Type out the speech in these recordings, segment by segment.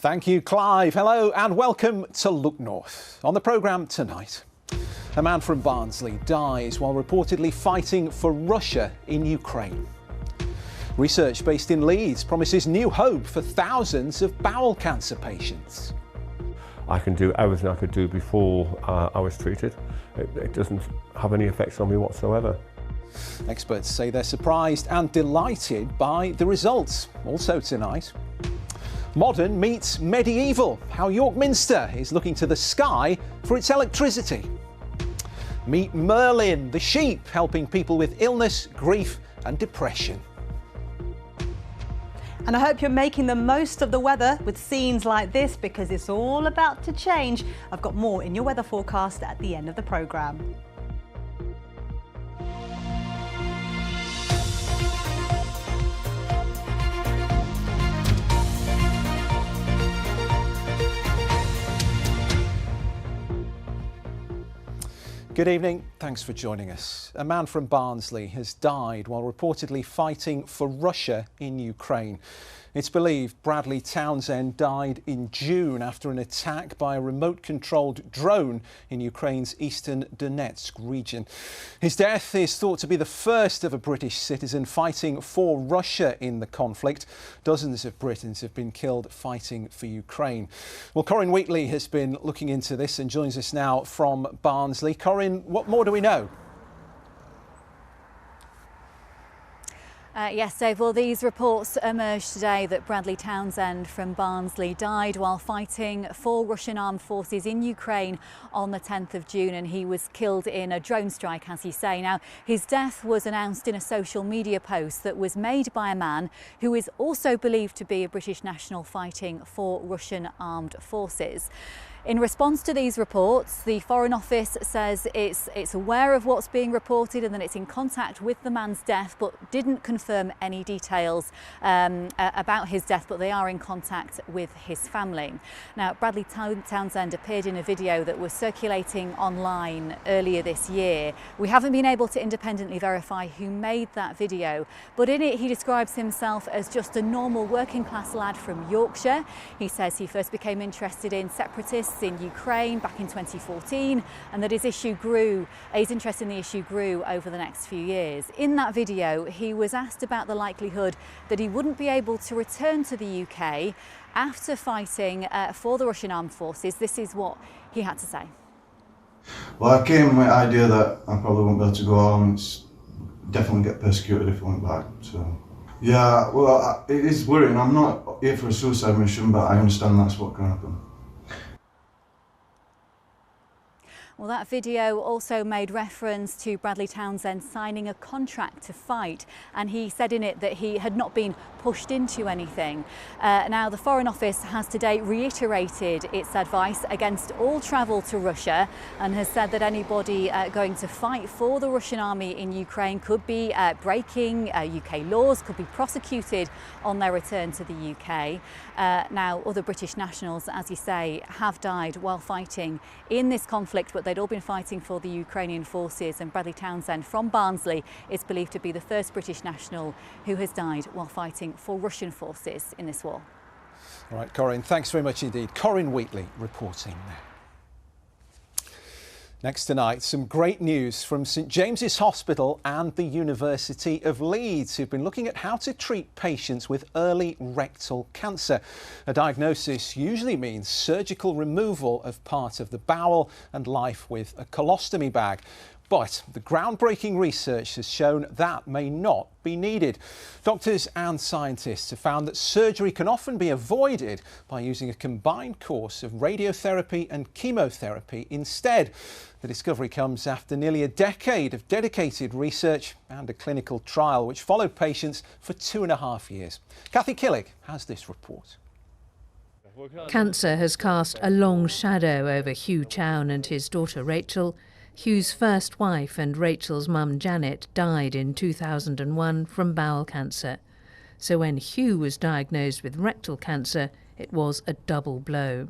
Thank you, Clive. Hello and welcome to Look North. On the programme tonight, a man from Barnsley dies while reportedly fighting for Russia in Ukraine. Research based in Leeds promises new hope for thousands of bowel cancer patients. I can do everything I could do before I was treated. It doesn't have any effects on me whatsoever. Experts say they're surprised and delighted by the results. Also tonight, modern meets medieval, how York Minster is looking to the sky for its electricity. Meet Merlin, the sheep, helping people with illness, grief and depression. And I hope you're making the most of the weather with scenes like this, because it's all about to change. I've got more in your weather forecast at the end of the programme. Good evening, thanks for joining us. A man from Barnsley has died while reportedly fighting for Russia in Ukraine. It's believed Bradley Townsend died in June after an attack by a remote-controlled drone in Ukraine's eastern Donetsk region. His death is thought to be the first of a British citizen fighting for Russia in the conflict. Dozens of Britons have been killed fighting for Ukraine. Well, Corinne Wheatley has been looking into this and joins us now from Barnsley. Corinne, what more do we know? Yes, Dave. Well, these reports emerged today that Bradley Townsend from Barnsley died while fighting for Russian armed forces in Ukraine on the 10th of June, and he was killed in a drone strike, as you say. Now, his death was announced in a social media post that was made by a man who is also believed to be a British national fighting for Russian armed forces. In response to these reports, the Foreign Office says it's aware of what's being reported and that it's in contact with the man's death, but didn't confirm any details about his death, but they are in contact with his family. Now, Bradley Townsend appeared in a video that was circulating online earlier this year. We haven't been able to independently verify who made that video, but in it he describes himself as just a normal working class lad from Yorkshire. He says he first became interested in separatists in Ukraine back in 2014, and that his interest in the issue grew over the next few years. In that video, he was asked about the likelihood that he wouldn't be able to return to the UK after fighting for the Russian armed forces. This is what he had to say. Well, I came with the idea that I probably won't be able to go home. It's definitely get persecuted if I went back. So, yeah, well, it is worrying. I'm not here for a suicide mission, but I understand that's what can happen. Well, that video also made reference to Bradley Townsend signing a contract to fight, and he said in it that he had not been pushed into anything. Now, the Foreign Office has today reiterated its advice against all travel to Russia and has said that anybody going to fight for the Russian army in Ukraine could be breaking UK laws, could be prosecuted on their return to the UK. Now, other British nationals, as you say, have died while fighting in this conflict, but they'd all been fighting for the Ukrainian forces, and Bradley Townsend from Barnsley is believed to be the first British national who has died while fighting for Russian forces in this war. All right, Corinne, thanks very much indeed. Corinne Wheatley reporting there. Next tonight, some great news from St James's Hospital and the University of Leeds, who've been looking at how to treat patients with early rectal cancer. A diagnosis usually means surgical removal of part of the bowel and life with a colostomy bag. But the groundbreaking research has shown that may not be needed. Doctors and scientists have found that surgery can often be avoided by using a combined course of radiotherapy and chemotherapy instead. The discovery comes after nearly a decade of dedicated research and a clinical trial which followed patients for 2.5 years. Kathy Killick has this report. Cancer has cast a long shadow over Hugh Chown and his daughter Rachel. Hugh's first wife and Rachel's mum Janet died in 2001 from bowel cancer. So when Hugh was diagnosed with rectal cancer, it was a double blow.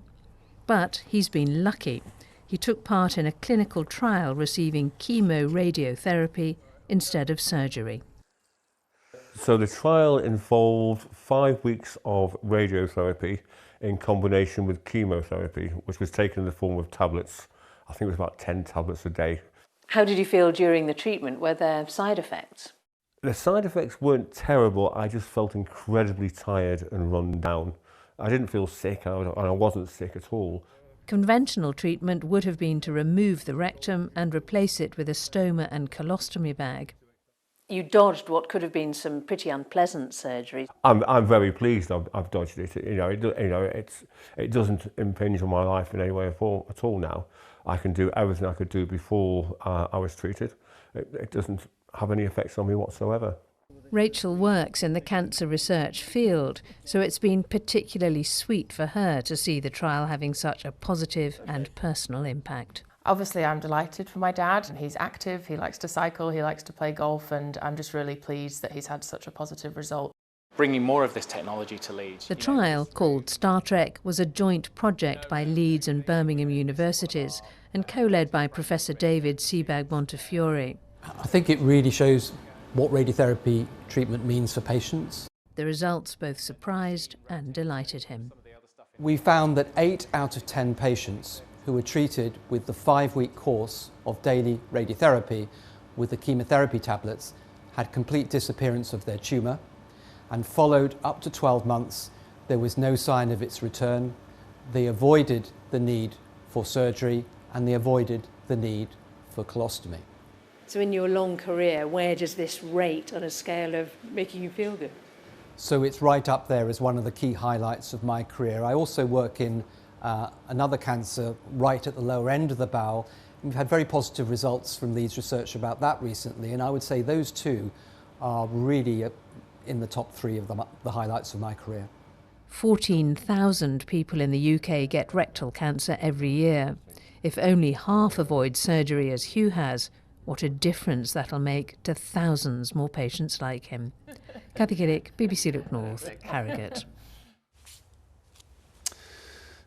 But he's been lucky. He took part in a clinical trial receiving chemoradiotherapy instead of surgery. So the trial involved 5 weeks of radiotherapy in combination with chemotherapy, which was taken in the form of tablets. I think it was about 10 tablets a day. How did you feel during the treatment? Were there side effects? The side effects weren't terrible, I just felt incredibly tired and run down. I didn't feel sick, and I wasn't sick at all. Conventional treatment would have been to remove the rectum and replace it with a stoma and colostomy bag. You dodged what could have been some pretty unpleasant surgery. I'm very pleased I've dodged it. It doesn't impinge on my life in any way at all now. I can do everything I could do before I was treated. It doesn't have any effects on me whatsoever. Rachel works in the cancer research field, so it's been particularly sweet for her to see the trial having such a positive and personal impact. Obviously, I'm delighted for my dad, and he's active, he likes to cycle, he likes to play golf, and I'm just really pleased that he's had such a positive result. Bringing more of this technology to Leeds. The trial, called Star Trek, was a joint project by Leeds and Birmingham universities and co-led by Professor David Sebag-Montefiore. I think it really shows what radiotherapy treatment means for patients. The results both surprised and delighted him. We found that 8 out of 10 patients who were treated with the 5-week course of daily radiotherapy with the chemotherapy tablets had complete disappearance of their tumour, and followed up to 12 months, there was no sign of its return. They avoided the need for surgery and they avoided the need for colostomy. So in your long career, where does this rate on a scale of making you feel good? So it's right up there as one of the key highlights of my career. I also work in another cancer right at the lower end of the bowel. We've had very positive results from Leeds research about that recently, and I would say those two are really in the top 3 of the highlights of my career. 14,000 people in the UK get rectal cancer every year. If only half avoid surgery as Hugh has, what a difference that'll make to thousands more patients like him. Cathy Killick, BBC Look North, Harrogate.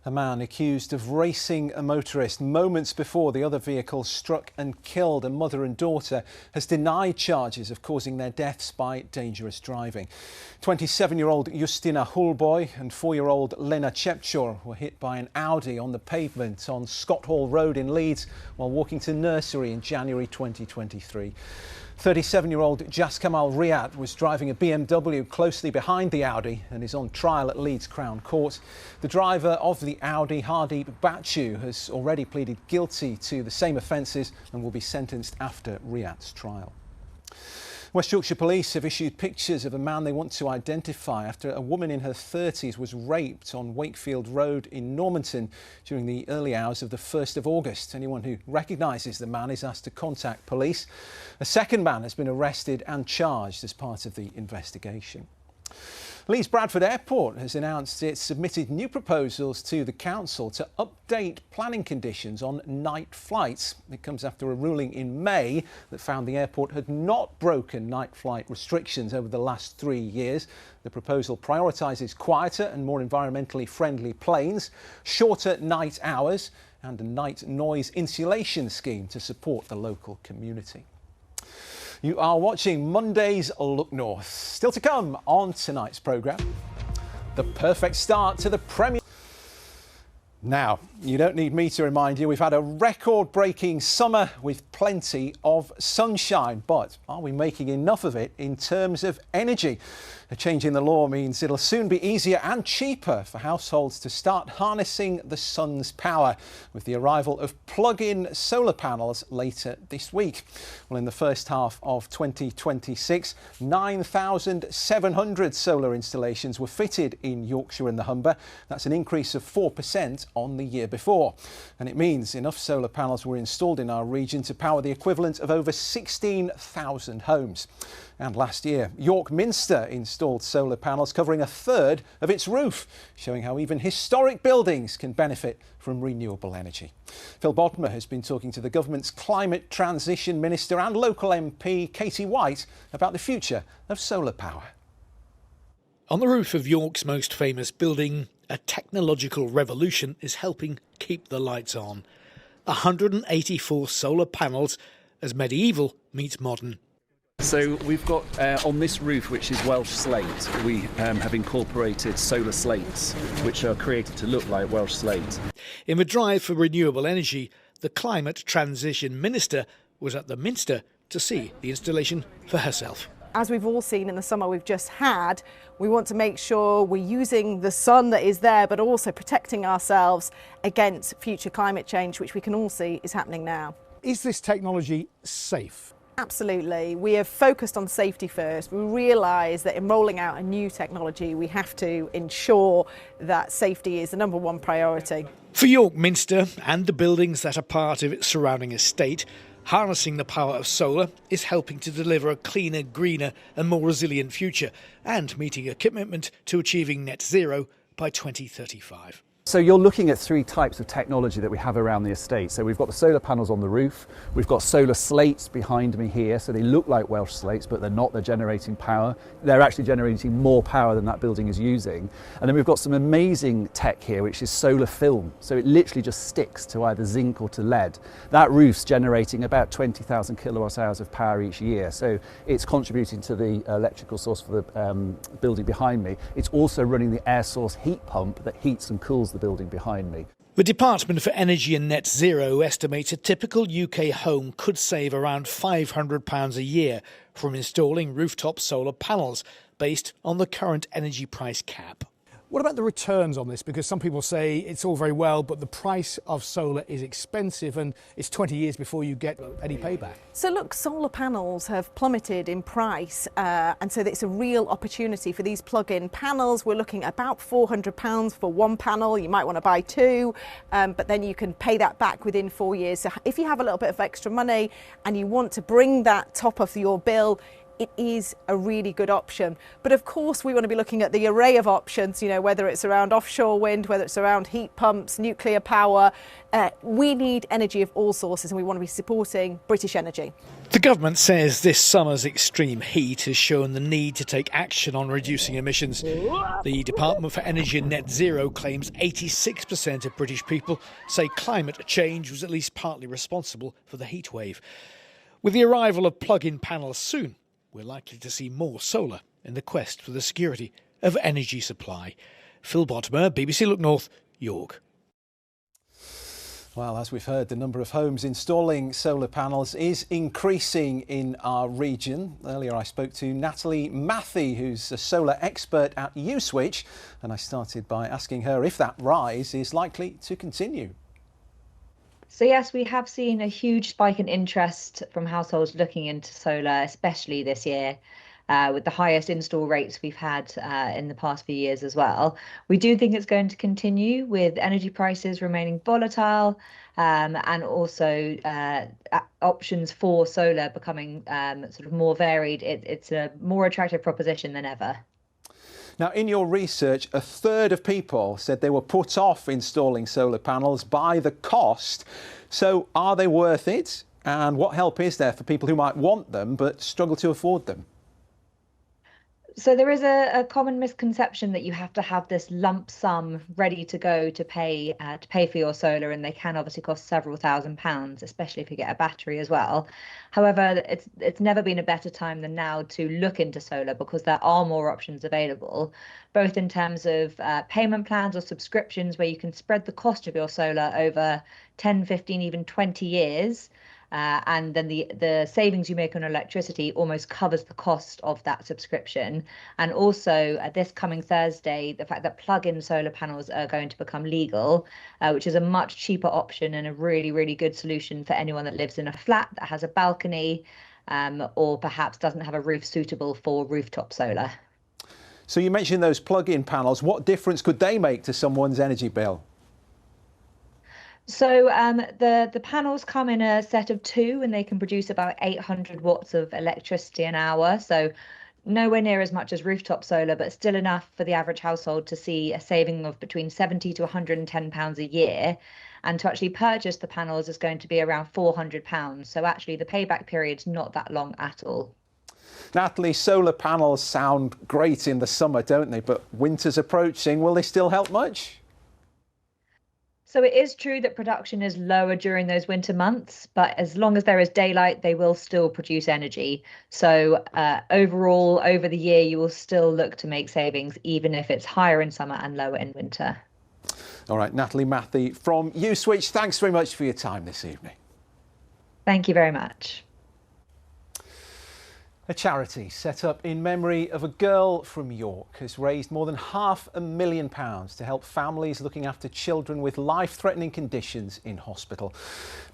A man accused of racing a motorist moments before the other vehicle struck and killed a mother and daughter has denied charges of causing their deaths by dangerous driving. 27-year-old Justina Hulboy and 4-year-old Lena Chepchor were hit by an Audi on the pavement on Scott Hall Road in Leeds while walking to nursery in January 2023. 37-year-old Jas Kamal Riyad was driving a BMW closely behind the Audi and is on trial at Leeds Crown Court. The driver of the Audi, Hardeep Bachu, has already pleaded guilty to the same offences and will be sentenced after Riyad's trial. West Yorkshire Police have issued pictures of a man they want to identify after a woman in her 30s was raped on Wakefield Road in Normanton during the early hours of the 1st of August. Anyone who recognises the man is asked to contact police. A second man has been arrested and charged as part of the investigation. Leeds Bradford Airport has announced it's submitted new proposals to the council to update planning conditions on night flights. It comes after a ruling in May that found the airport had not broken night flight restrictions over the last 3 years. The proposal prioritises quieter and more environmentally friendly planes, shorter night hours and a night noise insulation scheme to support the local community. You are watching Monday's Look North. Still to come on tonight's programme, the perfect start to the Premier. Now, you don't need me to remind you, we've had a record-breaking summer with plenty of sunshine, but are we making enough of it in terms of energy? A change in the law means it'll soon be easier and cheaper for households to start harnessing the sun's power with the arrival of plug-in solar panels later this week. Well, in the first half of 2026, 9,700 solar installations were fitted in Yorkshire and the Humber. That's an increase of 4% on the year before. And it means enough solar panels were installed in our region to power the equivalent of over 16,000 homes. And last year, York Minster installed solar panels covering a third of its roof, showing how even historic buildings can benefit from renewable energy. Phil Bodmer has been talking to the government's Climate Transition Minister and local MP Katie White about the future of solar power. On the roof of York's most famous building, a technological revolution is helping keep the lights on. 184 solar panels as medieval meets modern. So we've got on this roof, which is Welsh slate, we have incorporated solar slates, which are created to look like Welsh slate. In the drive for renewable energy, the Climate Transition Minister was at the Minster to see the installation for herself. As we've all seen in the summer we've just had, we want to make sure we're using the sun that is there, but also protecting ourselves against future climate change, which we can all see is happening now. Is this technology safe? Absolutely. We have focused on safety first. We realise that in rolling out a new technology, we have to ensure that safety is the #1 priority. For York Minster and the buildings that are part of its surrounding estate, harnessing the power of solar is helping to deliver a cleaner, greener and more resilient future, and meeting a commitment to achieving net zero by 2035. So you're looking at 3 types of technology that we have around the estate. So we've got the solar panels on the roof, we've got solar slates behind me here, so they look like Welsh slates, but they're not, they're generating power. They're actually generating more power than that building is using. And then we've got some amazing tech here, which is solar film. So it literally just sticks to either zinc or to lead. That roof's generating about 20,000 kilowatt hours of power each year. So it's contributing to the electrical source for the building behind me. It's also running the air source heat pump that heats and cools the building behind me. The Department for Energy and Net Zero estimates a typical UK home could save around £500 a year from installing rooftop solar panels based on the current energy price cap. What about the returns on this? Because some people say it's all very well, but the price of solar is expensive and it's 20 years before you get any payback. So look, solar panels have plummeted in price and so it's a real opportunity for these plug-in panels. We're looking at about £400 for one panel. You might want to buy 2, but then you can pay that back within 4 years. So if you have a little bit of extra money and you want to bring that top of your bill, it is a really good option. But of course we want to be looking at the array of options, you know, whether it's around offshore wind, whether it's around heat pumps, nuclear power. We need energy of all sources and we want to be supporting British energy. The government says this summer's extreme heat has shown the need to take action on reducing emissions. The Department for Energy and Net Zero claims 86% of British people say climate change was at least partly responsible for the heat wave. With the arrival of plug-in panels soon, we're likely to see more solar in the quest for the security of energy supply. Phil Bodmer, BBC Look North, York. Well, as we've heard, the number of homes installing solar panels is increasing in our region. Earlier I spoke to Natalie Matthey, who's a solar expert at Uswitch, and I started by asking her if that rise is likely to continue. So yes, we have seen a huge spike in interest from households looking into solar, especially this year, with the highest install rates we've had in the past few years as well. We do think it's going to continue with energy prices remaining volatile and also options for solar becoming sort of more varied. It's a more attractive proposition than ever. Now, in your research, a third of people said they were put off installing solar panels by the cost. So are they worth it? And what help is there for people who might want them but struggle to afford them? So there is a common misconception that you have to have this lump sum ready to go to pay for your solar, and they can obviously cost several £1,000s, especially if you get a battery as well. However, it's never been a better time than now to look into solar because there are more options available, both in terms of payment plans or subscriptions where you can spread the cost of your solar over 10, 15, even 20 years. And then the savings you make on electricity almost covers the cost of that subscription. And also this coming Thursday, the fact that plug-in solar panels are going to become legal, which is a much cheaper option and a really, really good solution for anyone that lives in a flat that has a balcony or perhaps doesn't have a roof suitable for rooftop solar. So you mentioned those plug-in panels. What difference could they make to someone's energy bill? So the panels come in a set of 2 and they can produce about 800 watts of electricity an hour. So nowhere near as much as rooftop solar, but still enough for the average household to see a saving of between £70 to £110 a year. And to actually purchase the panels is going to be around £400. So actually the payback period's not that long at all. Natalie, solar panels sound great in the summer, don't they? But winter's approaching. Will they still help much? So it is true that production is lower during those winter months, but as long as there is daylight, they will still produce energy. So overall, over the year, you will still look to make savings, even if it's higher in summer and lower in winter. All right, Natalie Matthey from Uswitch, thanks very much for your time this evening. Thank you very much. A charity set up in memory of a girl from York has raised more than £500,000 to help families looking after children with life-threatening conditions in hospital.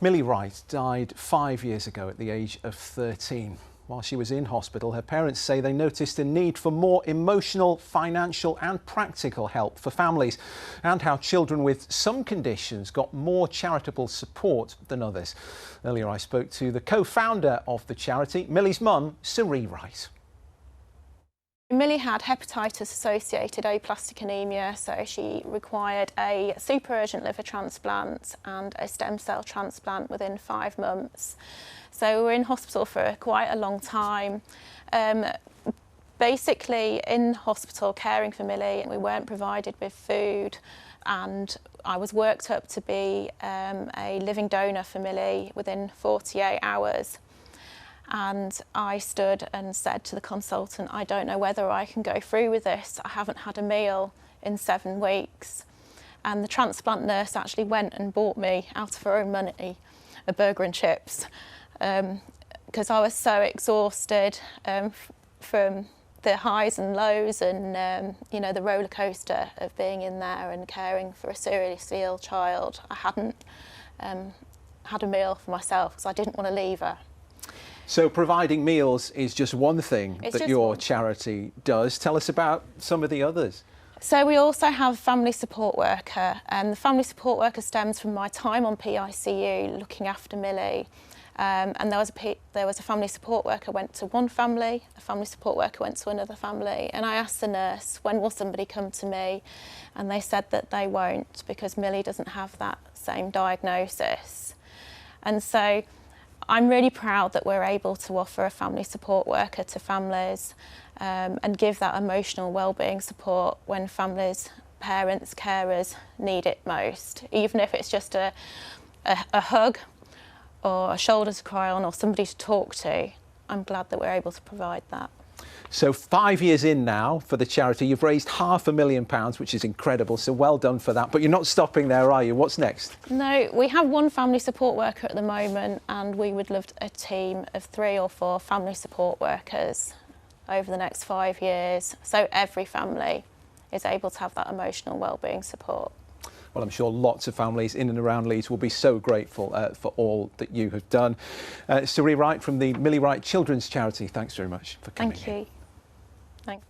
Millie Wright died 5 years ago at the age of 13. While she was in hospital, her parents say they noticed a need for more emotional, financial and practical help for families, and how children with some conditions got more charitable support than others. Earlier I spoke to the co-founder of the charity, Millie's mum, Suri Wright. Millie had hepatitis-associated aplastic anemia, so she required a super urgent liver transplant and a stem cell transplant within 5 months. So we were in hospital for quite a long time. Basically in hospital caring for Millie, we weren't provided with food, and I was worked up to be a living donor for Millie within 48 hours. And I stood and said to the consultant, I don't know whether I can go through with this. I haven't had a meal in 7 weeks. And the transplant nurse actually went and bought me, out of her own money, a burger and chips, because I was so exhausted from the highs and lows and you know, the roller coaster of being in there and caring for a seriously ill child. I hadn't had a meal for myself because I didn't want to leave her. So providing meals is just one thing that your charity does. Tell us about some of the others. So we also have a family support worker, and the family support worker stems from my time on PICU looking after Millie. And there was a family support worker went to one family, a family support worker went to another family, and I asked the nurse, when will somebody come to me? And they said that they won't, because Millie doesn't have that same diagnosis. And so I'm really proud that we're able to offer a family support worker to families and give that emotional wellbeing support when families, parents, carers need it most, even if it's just a hug or a shoulder to cry on or somebody to talk to. I'm glad that we're able to provide that. So 5 years in now for the charity, you've raised £500,000, which is incredible, so well done for that. But you're not stopping there, are you? What's next? No, we have one family support worker at the moment, and we would love a team of 3 or 4 family support workers over the next 5 years, so every family is able to have that emotional wellbeing support. Well, I'm sure lots of families in and around Leeds will be so grateful for all that you have done. Suri Wright from the Millie Wright Children's Charity, thanks very much for coming in. Thank you. Thanks.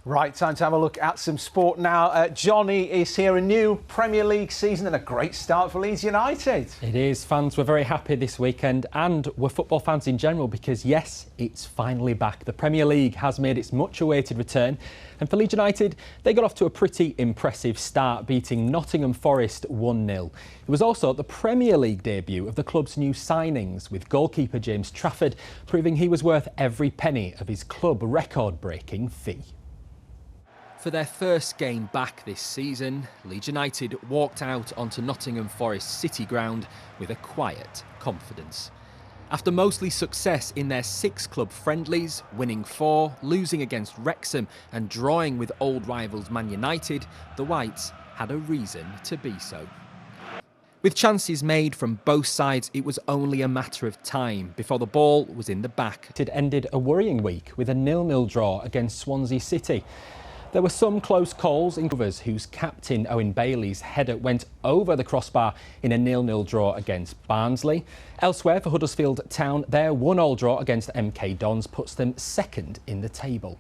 Right, time to have a look at some sport now. Johnny is here, a new Premier League season and a great start for Leeds United. It is. Fans were very happy this weekend, and were football fans in general, because yes, it's finally back. The Premier League has made its much-awaited return, and for Leeds United, they got off to a pretty impressive start, beating Nottingham Forest 1-0. It was also the Premier League debut of the club's new signings, with goalkeeper James Trafford proving he was worth every penny of his club record-breaking fee. For their first game back this season, Leeds United walked out onto Nottingham Forest City ground with a quiet confidence. After mostly success in their 6 club friendlies, winning 4, losing against Wrexham and drawing with old rivals Man United, the Whites had a reason to be so. With chances made from both sides, it was only a matter of time before the ball was in the back. It ended a worrying week with a 0-0 draw against Swansea City. There were some close calls, including whose captain Owen Bailey's header went over the crossbar in a 0-0 draw against Barnsley. Elsewhere for Huddersfield Town, their 1-1 draw against MK Dons puts them second in the table.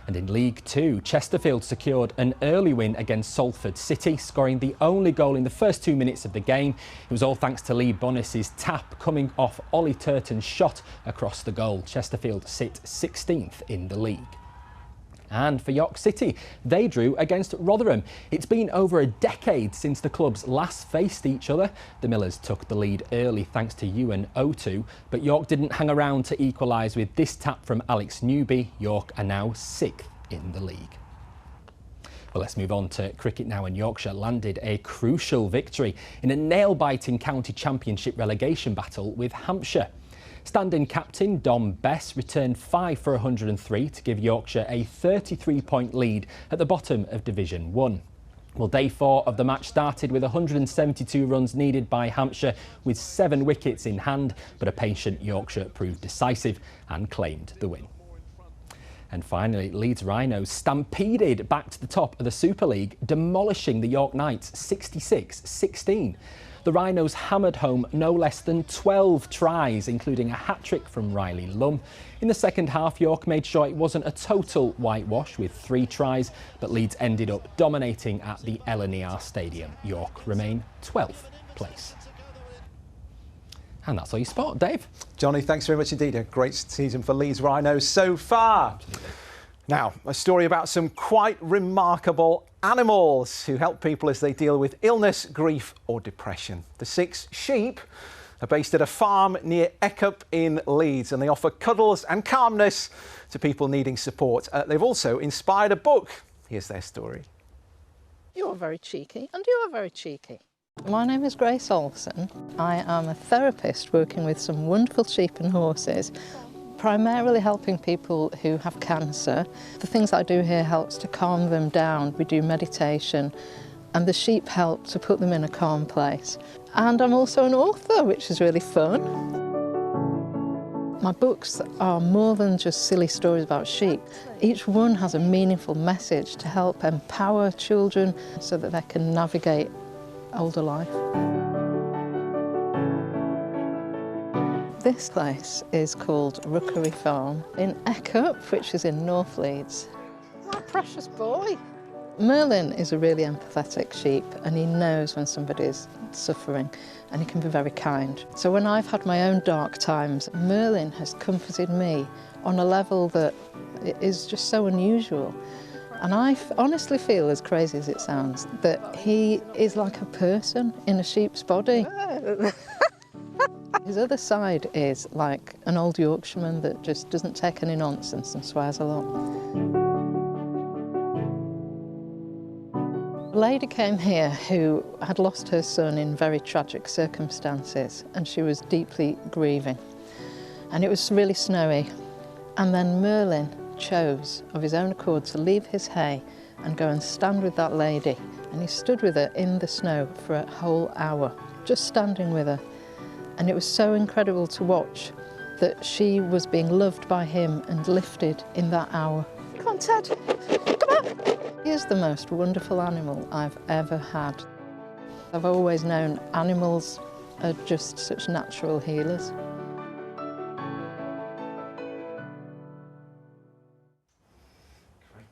And in League Two, Chesterfield secured an early win against Salford City, scoring the only goal in the first 2 minutes of the game. It was all thanks to Lee Bonis's tap coming off Ollie Turton's shot across the goal. Chesterfield sit 16th in the league. And for York City, they drew against Rotherham. It's been over a decade since the clubs last faced each other. The Millers took the lead early thanks to Ewan O2, but York didn't hang around to equalise with this tap from Alex Newby. York are now 6th in the league. Well, let's move on to cricket now, and Yorkshire landed a crucial victory in a nail-biting county championship relegation battle with Hampshire. Stand-in captain Dom Bess returned 5 for 103 to give Yorkshire a 33-point lead at the bottom of Division 1. Well, day 4 of the match started with 172 runs needed by Hampshire with 7 wickets in hand, but a patient Yorkshire proved decisive and claimed the win. And finally, Leeds Rhinos stampeded back to the top of the Super League, demolishing the York Knights 66-16. The Rhinos hammered home no less than 12 tries, including a hat-trick from Riley Lum. In the second half, York made sure it wasn't a total whitewash with 3 tries, but Leeds ended up dominating at the LNER Stadium. York remain 12th place. And that's all your sport, Dave. Johnny, thanks very much indeed. A great season for Leeds Rhinos so far. Absolutely. Now, a story about some quite remarkable animals who help people as they deal with illness, grief or depression. The 6 sheep are based at a farm near Eckup in Leeds, and they offer cuddles and calmness to people needing support. They've also inspired a book. Here's their story. You're very cheeky, and you are very cheeky. My name is Grace Olson. I am a therapist working with some wonderful sheep and horses, primarily helping people who have cancer. The things I do here helps to calm them down. We do meditation, and the sheep help to put them in a calm place. And I'm also an author, which is really fun. My books are more than just silly stories about sheep. Each one has a meaningful message to help empower children so that they can navigate older life. This place is called Rookery Farm in Eckup, which is in North Leeds. My precious boy. Merlin is a really empathetic sheep, and he knows when somebody is suffering, and he can be very kind. So when I've had my own dark times, Merlin has comforted me on a level that is just so unusual. And I honestly feel, as crazy as it sounds, that he is like a person in a sheep's body. His other side is like an old Yorkshireman that just doesn't take any nonsense and swears a lot. A lady came here who had lost her son in very tragic circumstances, and she was deeply grieving. And it was really snowy. And then Merlin chose of his own accord to leave his hay and go and stand with that lady, and he stood with her in the snow for a whole hour, just standing with her. And it was so incredible to watch that she was being loved by him and lifted in that hour. Come on, Ted, come on. He is the most wonderful animal I've ever had. I've always known animals are just such natural healers.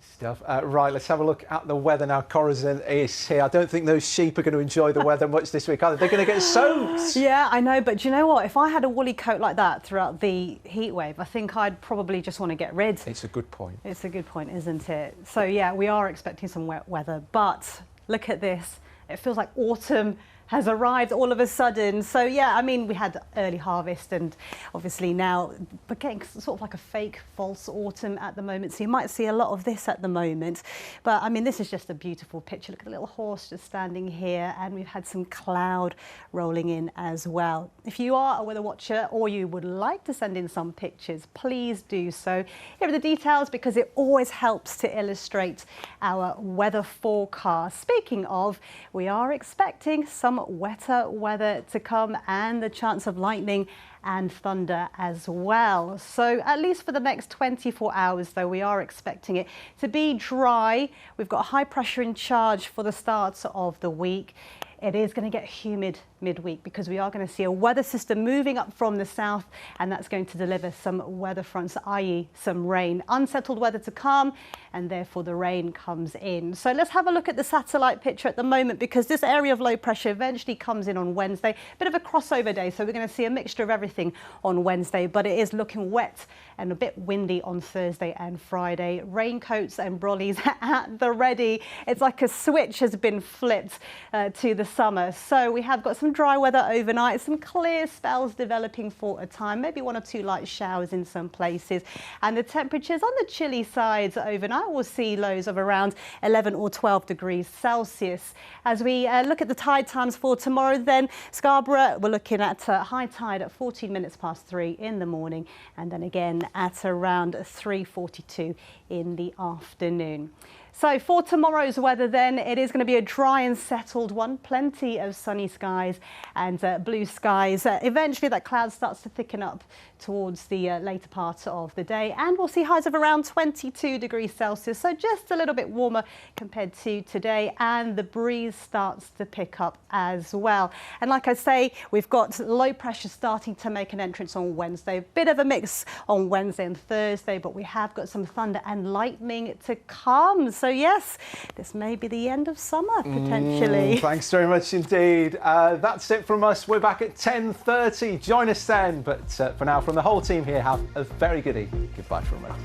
Stuff. Right, let's have a look at the weather now. Corazon is here. I don't think those sheep are going to enjoy the weather much this week, are they? They're going to get soaked. Yeah, I know, but do you know what? If I had a woolly coat like that throughout the heat wave, I think I'd probably just want to get rid. It's a good point. It's a good point, isn't it? So yeah, we are expecting some wet weather, but look at this. It feels like autumn has arrived all of a sudden. So yeah, I mean, we had early harvest, and obviously now we're getting sort of like a fake false autumn at the moment. So you might see a lot of this at the moment. But I mean, this is just a beautiful picture. Look at the little horse just standing here, and we've had some cloud rolling in as well. If you are a weather watcher or you would like to send in some pictures, please do so. Here are the details, because it always helps to illustrate our weather forecast. Speaking of, we are expecting some wetter weather to come, and the chance of lightning and thunder as well. So at least for the next 24 hours, though, we are expecting it to be dry. We've got high pressure in charge for the start of the week. It is going to get humid midweek, because we are going to see a weather system moving up from the south, and that's going to deliver some weather fronts, i.e. some rain. Unsettled weather to come, and therefore the rain comes in. So let's have a look at the satellite picture at the moment, because this area of low pressure eventually comes in on Wednesday. Bit of a crossover day, so we're going to see a mixture of everything on Wednesday, but it is looking wet and a bit windy on Thursday and Friday. Raincoats and brollies at the ready. It's like a switch has been flipped to the summer. So we have got some dry weather overnight, some clear spells developing for a time, maybe 1 or 2 light showers in some places. And the temperatures on the chilly sides overnight will see lows of around 11 or 12 degrees Celsius. As we look at the tide times for tomorrow, then Scarborough, we're looking at high tide at 14 minutes past 3 in the morning, and then again at around 3:42 in the afternoon. So for tomorrow's weather then, it is going to be a dry and settled one. Plenty of sunny skies and blue skies. Eventually that cloud starts to thicken up towards the later part of the day, and we'll see highs of around 22 degrees Celsius, so just a little bit warmer compared to today, and the breeze starts to pick up as well. And like I say, we've got low pressure starting to make an entrance on Wednesday. A bit of a mix on Wednesday and Thursday, but we have got some thunder and lightning to come. So yes, this may be the end of summer potentially. Thanks very much indeed. That's it from us. We're back at 10:30. Join us then. But for now, from the whole team here, have a very good evening. Goodbye from us.